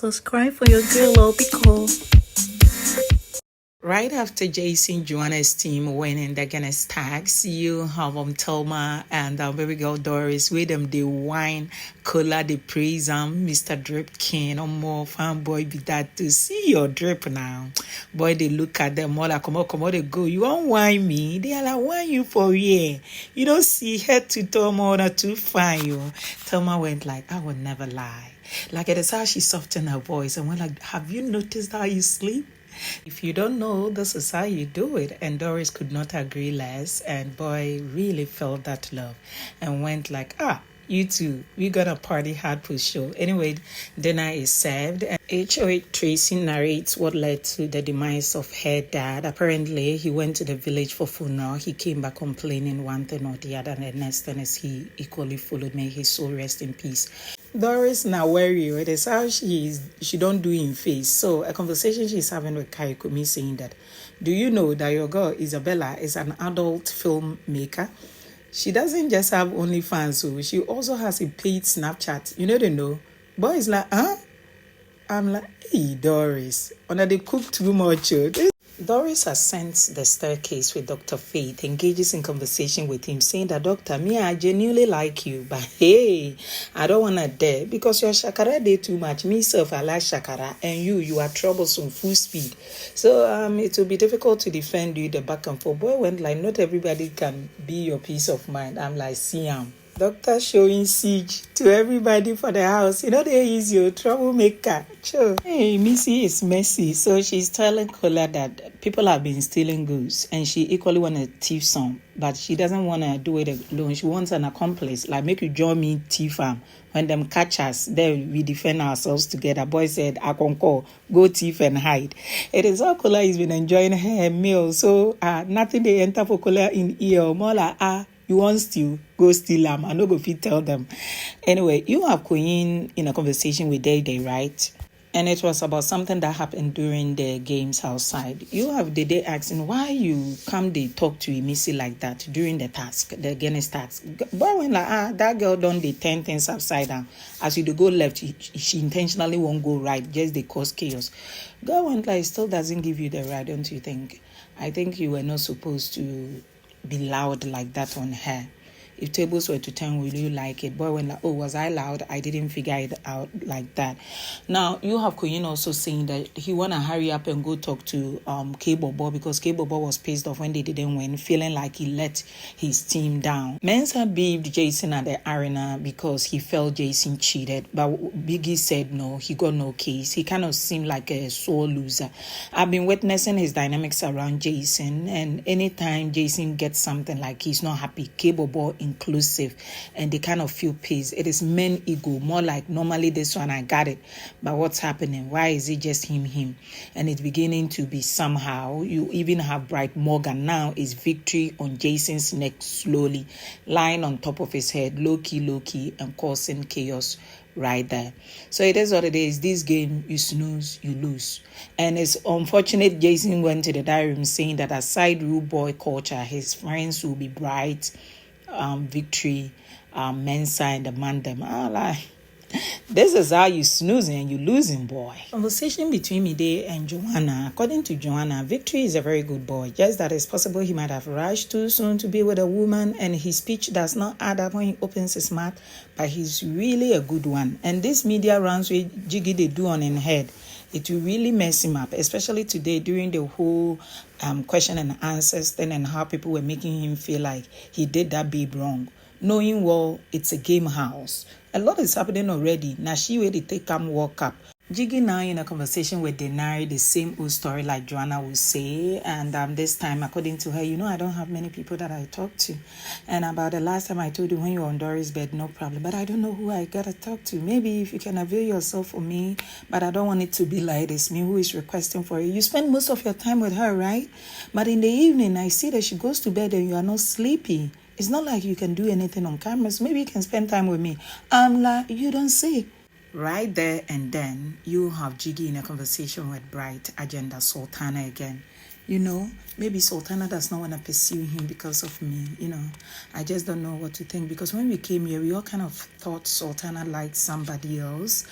Subscribe for your girl Obico. Right after Jason Joanna's team winning the Guinness tags, you have Thelma and baby girl Doris with them. They wine, Kola, they praise Mr. Drip King, or more fanboy be that to see your drip now. Boy, they look at them all like, come on, they go. You won't wine me. They are like, wine you for yeah. You don't see head to toe more than too fine. You. Thelma went like, I would never lie. Like it is how she softened her voice and went like, have you noticed how you sleep? If you don't know, this is how you do it. And Doris could not agree less. And boy really felt that love and went like, you two, we got a party hard push show. Anyway, dinner is served. And HOH Tracy narrates what led to the demise of her dad. Apparently, he went to the village for funeral. He came back complaining one thing or the other. And the next thing is he equally followed. May his soul rest in peace. Doris now worry. It is how she don't do in face. So a conversation she's having with Kaikumi saying that, do you know that your girl Isabella is an adult filmmaker? She doesn't just have OnlyFans, so she also has a paid Snapchat. You know. Boy is like, huh? I'm like, hey Doris, they cook too much. Doris has sent the staircase with Dr. Faith, engages in conversation with him, saying that, Doctor, me, I genuinely like you, but hey, I don't want to dare because your shakara day too much. Me, self, I like shakara, and you are troublesome, full speed. So it will be difficult to defend you the back and forth. Boy went like, not everybody can be your peace of mind. I'm like, see, Doctor showing siege to everybody for the house. They use your troublemaker. Sure. Hey, Missy is messy. So she's telling Kola that people have been stealing goods and she equally want to thief some. But she doesn't want to do it alone. She wants an accomplice. Like, make you join me thief them. When them catch us, then we defend ourselves together. Boy said, I can call, go thief and hide. It is how Kola has been enjoying her meal. So nothing they enter for Kola in ear. More like, you want steal, go steal them. I no go fit tell them. Anyway, you have Koyin in a conversation with Dede, right? And it was about something that happened during the games outside. You have Dede asking why you come they talk to Emisi like that during the task, the Guinness task. But when like that girl done the 10 things upside down. As you go left, she intentionally won't go right, just they cause chaos. Girl went like still doesn't give you the right, don't you think? I think you were not supposed to be loud like that on her. If tables were to turn, will you like it? Boy went like, oh, was I loud? I didn't figure it out like that. Now, you have Koyin also saying that he want to hurry up and go talk to K-Bobo because K-Bobo was pissed off when they didn't win, feeling like he let his team down. Mensa beefed Jason at the arena because he felt Jason cheated, but Biggie said no, he got no case. He kind of seemed like a sore loser. I've been witnessing his dynamics around Jason, and anytime Jason gets something like he's not happy, K-Bobo inclusive, and they kind of feel peace. It is men ego, more like normally this one I got it, but what's happening? Why is it just him? And it's beginning to be somehow. You even have Bright Morgan now is victory on Jason's neck, slowly lying on top of his head, low key, and causing chaos right there. So it is what it is. This game, you snooze, you lose. And it's unfortunate Jason went to the diary room saying that aside rude boy culture, his friends will be Bright, Victory, Mensa, and the man them. Like, this is how you snoozing and you losing, boy. Conversation between Dede and Joanna. According to Joanna, Victory is a very good boy. Just that it's possible he might have rushed too soon to be with a woman, and his speech does not add up when he opens his mouth, but he's really a good one. And this media rounds with Gigi they do on his head, it will really mess him up, especially today during the whole question and answers thing and how people were making him feel like he did that babe wrong. Knowing, well, it's a game house. A lot is happening already. Now she will take walk up. Gigi now in a conversation with Denari, the same old story like Joanna would say. And this time, according to her, I don't have many people that I talk to. And about the last time I told you when you were on Doris' bed, no problem. But I don't know who I got to talk to. Maybe if you can avail yourself for me. But I don't want it to be like this. Me who is requesting for you. You spend most of your time with her, right? But in the evening, I see that she goes to bed and you are not sleepy. It's not like you can do anything on camera. So maybe you can spend time with me. I'm like, you don't say. Right there and then, you have Gigi in a conversation with Bright Agenda Sultana again. Maybe Sultana does not want to pursue him because of me. I just don't know what to think. Because when we came here, we all kind of thought Sultana liked somebody else.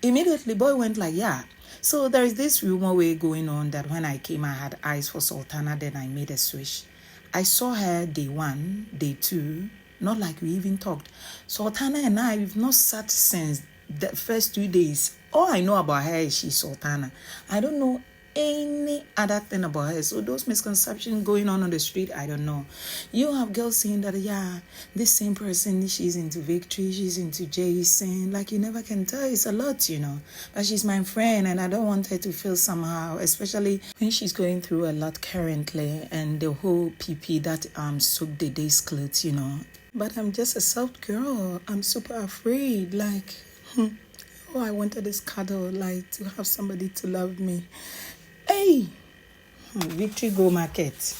Immediately, boy went like, yeah. So there is this rumor way going on that when I came, I had eyes for Sultana, then I made a switch. I saw her day 1, day 2, not like we even talked. Sultana and I, we've not sat since the first 2 days. All I know about her is she's Sultana. I don't know any other thing about her. So those misconceptions going on the street, I don't know. You have girls saying that, yeah, this same person, she's into Victory, she's into Jason. Like, you never can tell. It's a lot, But she's my friend, and I don't want her to feel somehow, especially when she's going through a lot currently, and the whole PP that soaked Dede's clothes, But I'm just a soft girl. I'm super afraid. Like, oh, I wanted this cuddle, like, to have somebody to love me. Hey, Victory go market.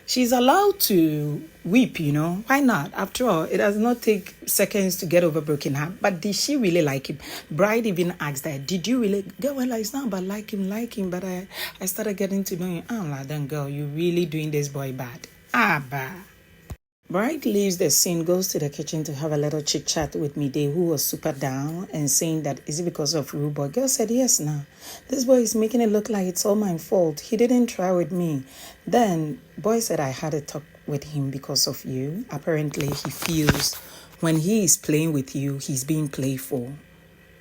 She's allowed to weep, Why not? After all, it does not take seconds to get over broken heart. But did she really like him? Bride even asked her, did you really? Girl, well, it's not about like him. But I started getting to know him. I'm like, then girl, you really doing this boy bad. Bah. Bride leaves the scene, goes to the kitchen to have a little chit chat with Dede, who was super down and saying that, is it because of Rude Boy? Girl said, yes, now. This boy is making it look like it's all my fault. He didn't try with me. Then, boy said, I had a talk with him because of you. Apparently, he feels when he is playing with you, he's being playful,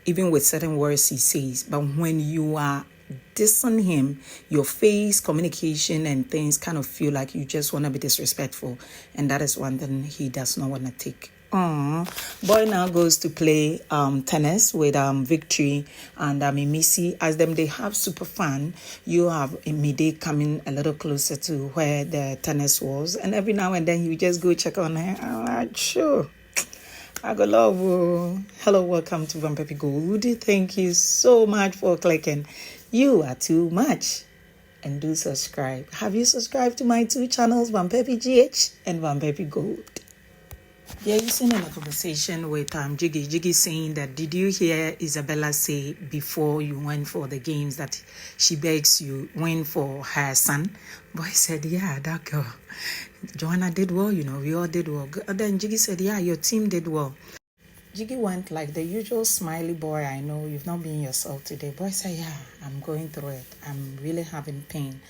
even with certain words he says. But when you are dissing him, your face, communication, and things kind of feel like you just want to be disrespectful, and that is one thing he does not want to take. Boy now goes to play tennis with Victory and Missy. As them, they have super fun. You have Mide coming a little closer to where the tennis was, and every now and then you just go check on her. I'm like, sure, I go love you. Hello, welcome to Vampire Gold. Thank you so much for clicking. You are too much. And do subscribe. Have you subscribed to my 2 channels, Vampire GH and Vampire Gold? Yeah, you seen in a conversation with Gigi. Gigi saying that, did you hear Isabella say before you went for the games that she begs you win for her son? Boy said, yeah, that girl. Joanna did well, we all did well. And then Gigi said, yeah, your team did well. Gigi went like the usual smiley boy, I know you've not been yourself today. Boy said, yeah, I'm going through it. I'm really having pain.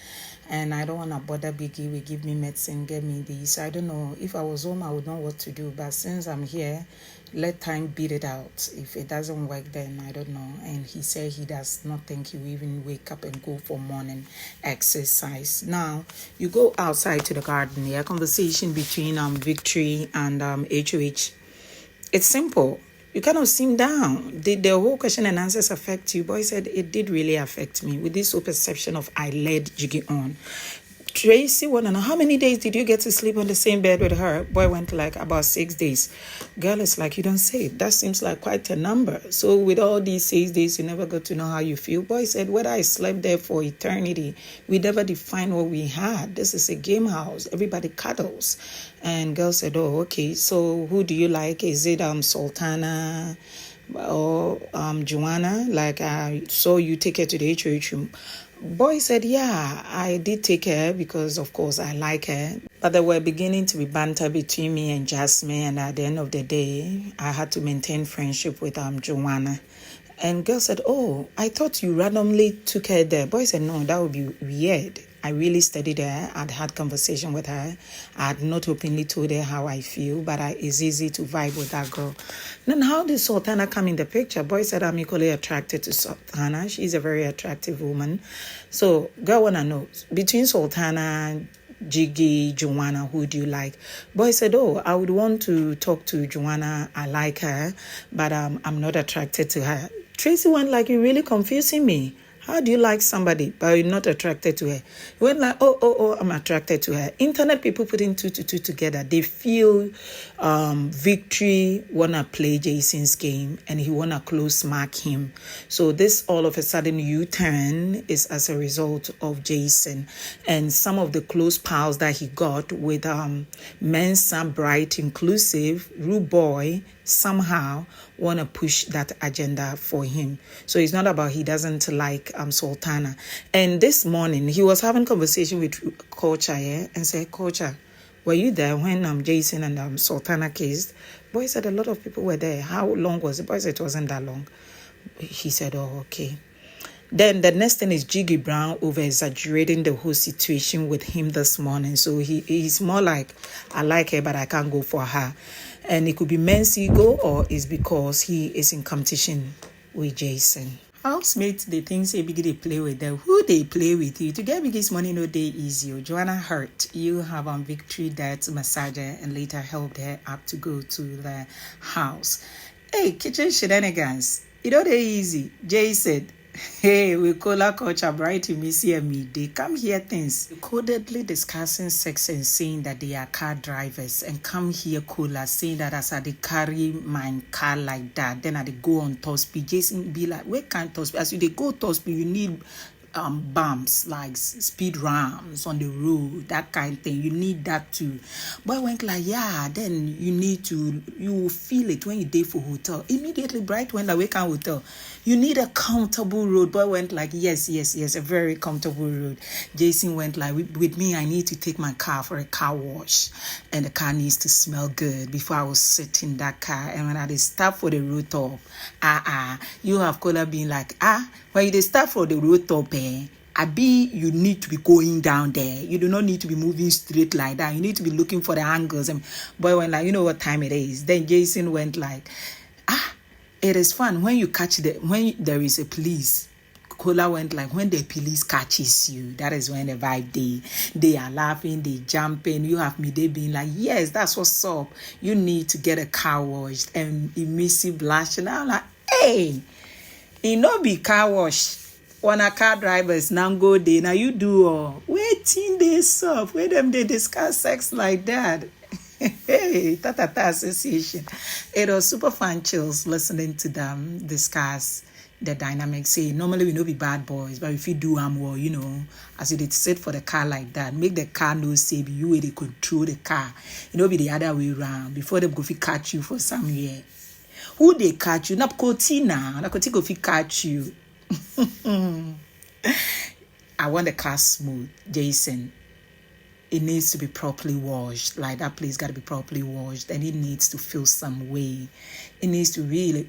And I don't want to bother Biggie. We give me medicine, get me this. I don't know. If I was home, I would know what to do. But since I'm here, let time beat it out. If it doesn't work, then I don't know. And he said he does not think he will even wake up and go for morning exercise. Now, you go outside to the garden. Yeah, conversation between Victory and HOH. It's simple. You cannot seem down. Did the whole question and answers affect you? Boy said it did really affect me with this whole perception of I led Gigi on. Tracy wanted to know, how many days did you get to sleep on the same bed with her? Boy went like about 6 days. Girl is like, you don't say it. That seems like quite a number. So with all these 6 days, you never got to know how you feel. Boy said, whether I slept there for eternity, we never defined what we had. This is a game house. Everybody cuddles. And girl said, oh, okay. So who do you like? Is it Sultana or Joanna? Like I saw you take her to the HOH room. Boy said, yeah, I did take her because, of course, I like her. But there were beginning to be banter between me and Jasmine. And at the end of the day, I had to maintain friendship with Joanna. And girl said, oh, I thought you randomly took her there. Boy said, no, that would be weird. I really studied her. I'd had conversation with her. I had not openly told her how I feel, but it's easy to vibe with that girl. Then how did Sultana come in the picture? Boy said, I'm equally attracted to Sultana. She's a very attractive woman. So girl wanna know, between Sultana, Gigi, Joanna, who do you like? Boy said, oh, I would want to talk to Joanna. I like her, but I'm not attracted to her. Tracy went like, you're really confusing me. How do you like somebody but you're not attracted to her? You went like, oh, I'm attracted to her. Internet people putting 2 to 2 together. They feel Victory wanna play Jason's game and he wanna close mark him. So this all of a sudden U-turn is as a result of Jason and some of the close pals that he got with Mensa, Bright, Inclusive, Rude Boy, somehow want to push that agenda for him. So it's not about he doesn't like Sultana. And this morning he was having conversation with Culture, and said, Culture, were you there when Jason and Sultana kissed? Boy said a lot of people were there. How long was it? Boy said it wasn't that long. He said, oh, okay. Then the next thing is Gigi Brown over exaggerating the whole situation with him this morning. So he's more like, I like her, but I can't go for her. And it could be men's ego, or it's because he is in competition with Jason. Housemates, they think say Biggie they play with them. Who they play with you? To get Biggie's money no day easy. Joanna Hurt, you have on Victory that massager and later helped her up to go to the house. Hey, kitchen shenanigans. It don't easy. Jay said, hey, we Kola culture bright in Missy and me. They come here things. Codedly discussing sex and saying that they are car drivers, and come here Kola saying that as I carry my car like that, then I go on top speed. Jason be like, where can't top speed? As you they go top speed, you need bumps like speed ramps on the road, that kind of thing. You need that too. Boy went like, yeah, then you will feel it when you day for hotel. Immediately Bright went like, we can't hotel. You need a comfortable road. Boy went like, yes, a very comfortable road. Jason went like, with me, I need to take my car for a car wash, and the car needs to smell good before I will sit in that car. And when I stop for the road top, you have Kola being like, when you start for the road top, you need to be going down there. You do not need to be moving straight like that. You need to be looking for the angles. And boy went like, you know what time it is. Then Jason went like, it is fun when you catch when there is a police. Kola went like, when the police catches you, that is when the vibe they are laughing, they jumping. You have me, they being like, yes, that's what's up. You need to get a car washed, and you miss you blushing. I'm like, hey, it no be car wash. When a car drivers now go there, now you do all waiting this up, where them they discuss sex like that. Hey, association. It was super fun chills listening to them discuss the dynamics. Say normally we know be bad boys, but if you do well, you know, as you did sit for the car like that, make the car no say be you where they control the car. You know, be the other way around before they go fi catch you for some year. Who they catch you? Not Kotina, not Koti go fi catch you. I want the car smooth, Jason. It needs to be properly washed. Like that place got to be properly washed, and it needs to feel some way. It needs to really,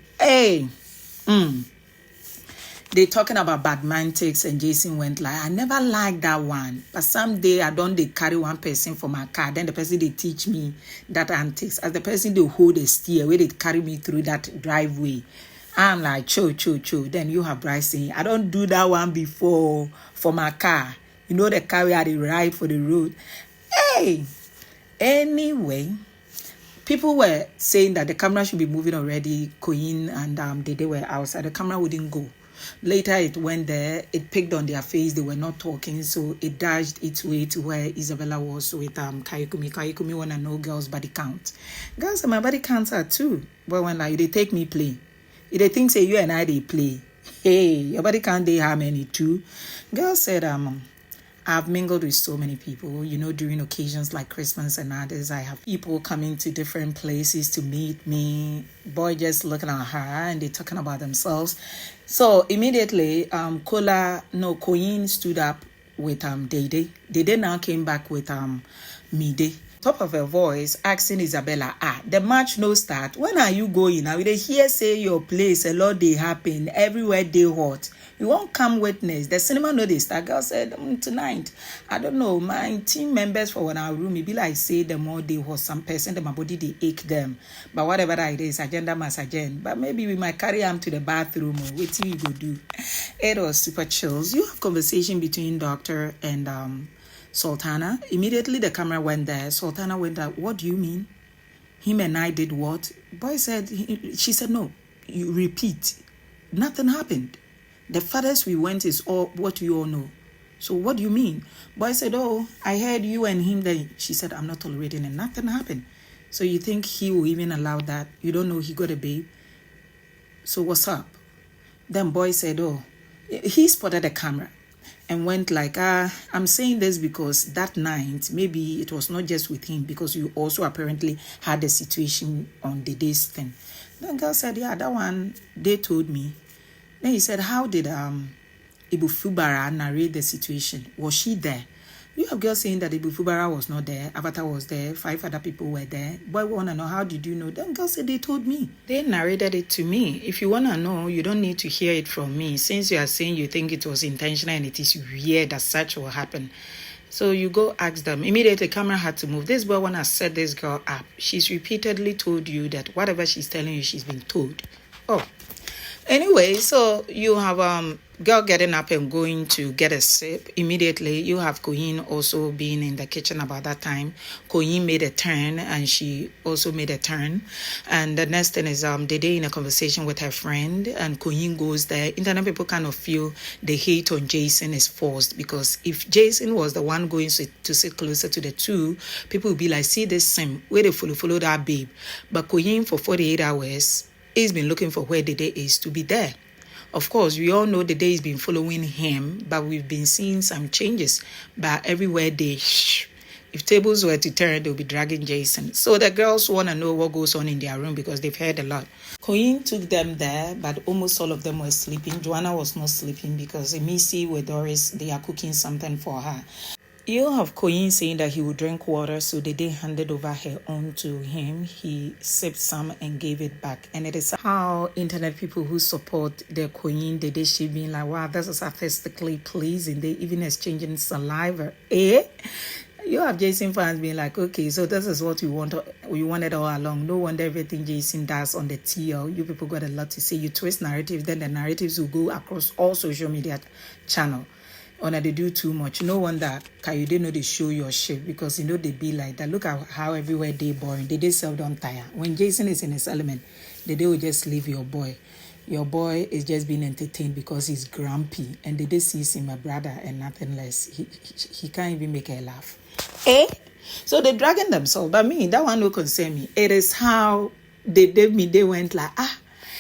They talking about bad mantics, and Jason went like, I never liked that one. But someday I don't they carry one person for my car. Then the person they teach me that antics. As the person they hold the steer, where they carry me through that driveway. I'm like, cho. Then you have Bryce saying, I don't do that one before for my car. You know the car where they ride for the road. Hey! Anyway, people were saying that the camera should be moving already. Koyin and Dede were outside. The camera wouldn't go. Later it went there. It picked on their face. They were not talking. So it dashed its way to where Isabella was with Kayikumi. Kayikumi want to know girls' body count. Girls, my body counts are too. But when like they take me play. If they think say you and I they play. Hey, your body count they how many too? Girl said I've mingled with so many people, you know, during occasions like Christmas and others. I have people coming to different places to meet me. Boy just looking at her and they're talking about themselves. So immediately, Koyin stood up with Dede. Dede now came back with Mide. Top of her voice, asking Isabella, the match no start. When are you going? Now they hear say your place, a lot they happen, everywhere they hot. You won't come witness. The cinema no they start. Girl said, tonight, I don't know, my team members for 1 hour room, maybe like say the more they hot some person, the my body they ache them. But whatever that is, agenda must agenda. But maybe we might carry them to the bathroom or what you go do. It was super chills. You have conversation between doctor and Sultana. Immediately the camera went there. Sultana went there. What do you mean? Him and I did what? Boy said, she said, no, you repeat. Nothing happened. The farthest we went is all what you all know. So what do you mean? Boy said, oh, I heard you and him. Then she said, I'm not tolerating it. Nothing happened. So you think he will even allow that? You don't know he got a babe. So what's up? Then boy said, oh, he spotted the camera. And went like, I'm saying this because that night, maybe it was not just with him, because you also apparently had a situation on the day's thing. Then girl said, yeah, that one, they told me. Then he said, how did Ibu Fubara narrate the situation? Was she there? You have girls saying that Ibufubara was not there, Avatar was there, 5 other people were there. Boy, we want to know, how did you know? Then girls said they told me. They narrated it to me. If you want to know, you don't need to hear it from me. Since you are saying you think it was intentional and it is weird that such will happen. So you go ask them. Immediately, the camera had to move. This boy, when I set this girl up, she's repeatedly told you that whatever she's telling you, she's been told. Oh. Anyway, so you have girl getting up and going to get a sip. Immediately, you have Koyin also being in the kitchen about that time. Koyin made a turn and she also made a turn. And the next thing is Dede in a conversation with her friend and Koyin goes there. Internet people kind of feel the hate on Jason is forced because if Jason was the one going to sit closer to the two, people would be like, see this sim, where they follow that babe. But Koyin for 48 hours, he's been looking for where Dede is to be there. Of course, we all know Dede has been following him, but we've been seeing some changes. But everywhere if tables were to turn, they'll be dragging Jason. So the girls want to know what goes on in their room because they've heard a lot. Koyin took them there, but almost all of them were sleeping. Joanna was not sleeping because Emisi with Doris, they are cooking something for her. You have Koyin saying that he would drink water, so Dede handed over her own to him. He sipped some and gave it back. And it is how internet people who support the Koyin Dede she being like, wow, this is artistically pleasing. They even exchanging saliva. You have Jason fans being like, okay, so this is what we wanted all along. No wonder everything Jason does on the TL. You people got a lot to say. You twist narratives, then the narratives will go across all social media channel. Or they do too much. No wonder Kayode know they show your shit because you know they be like that. Look at how everywhere they boring. They seldom tire. When Jason is in his element, they will just leave your boy. Your boy is just being entertained because he's grumpy and they sees him a brother and nothing less. He can't even make her laugh. So they're dragging themselves. But me, that one will concern me. It is how they went like,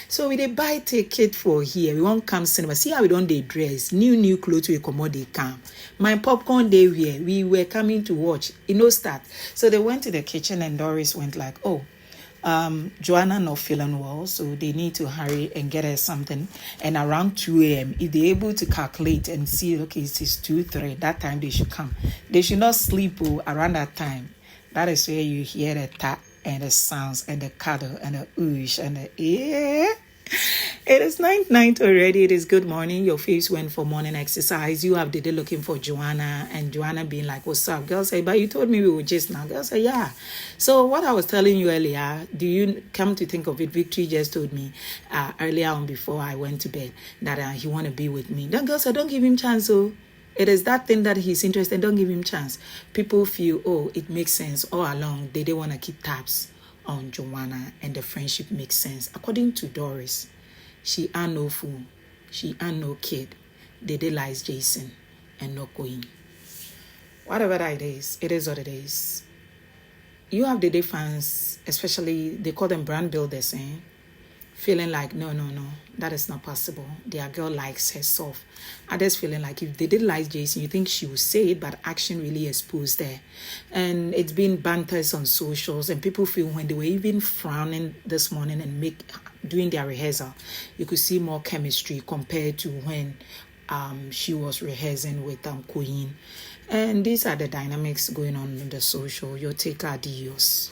so we dey buy ticket for here. We won't come cinema. See how we don't dey dress. New clothes we come they come. My popcorn day here. We were coming to watch. Start. So they went to the kitchen and Doris went like, Joanna not feeling well, so they need to hurry and get her something. And around 2 a.m., if they're able to calculate and see, okay, it is 2, 3, that time they should come. They should not sleep around that time. That is where you hear the tap and the sounds and the cuddle and the oosh and the It is 9:09 already. It is good morning. Your face went for morning exercise. You have Dede looking for Joanna and Joanna being like, what's up? Girl say, but you told me we were just now. Girl say, yeah. So what I was telling you earlier, do you come to think of it? Victory just told me earlier on before I went to bed that he want to be with me. Then girl said, don't give him chance. So it is that thing that he's interested in. Don't give him chance. People feel, it makes sense all along. They want to keep tabs on Joanna and the friendship makes sense. According to Doris, she ain't no fool. She ain't no kid. Dede lies Jason and no Koyin. Whatever that is, it is what it is. You have Dede fans, especially, they call them brand builders, feeling like, no, that is not possible. Their girl likes herself. Others feeling like if they did like Jason, you think she would say it, but action really exposed there. And it's been banters on socials, and people feel when they were even frowning this morning and doing their rehearsal, you could see more chemistry compared to when she was rehearsing with Koyin. And these are the dynamics going on in the social. Your take adios.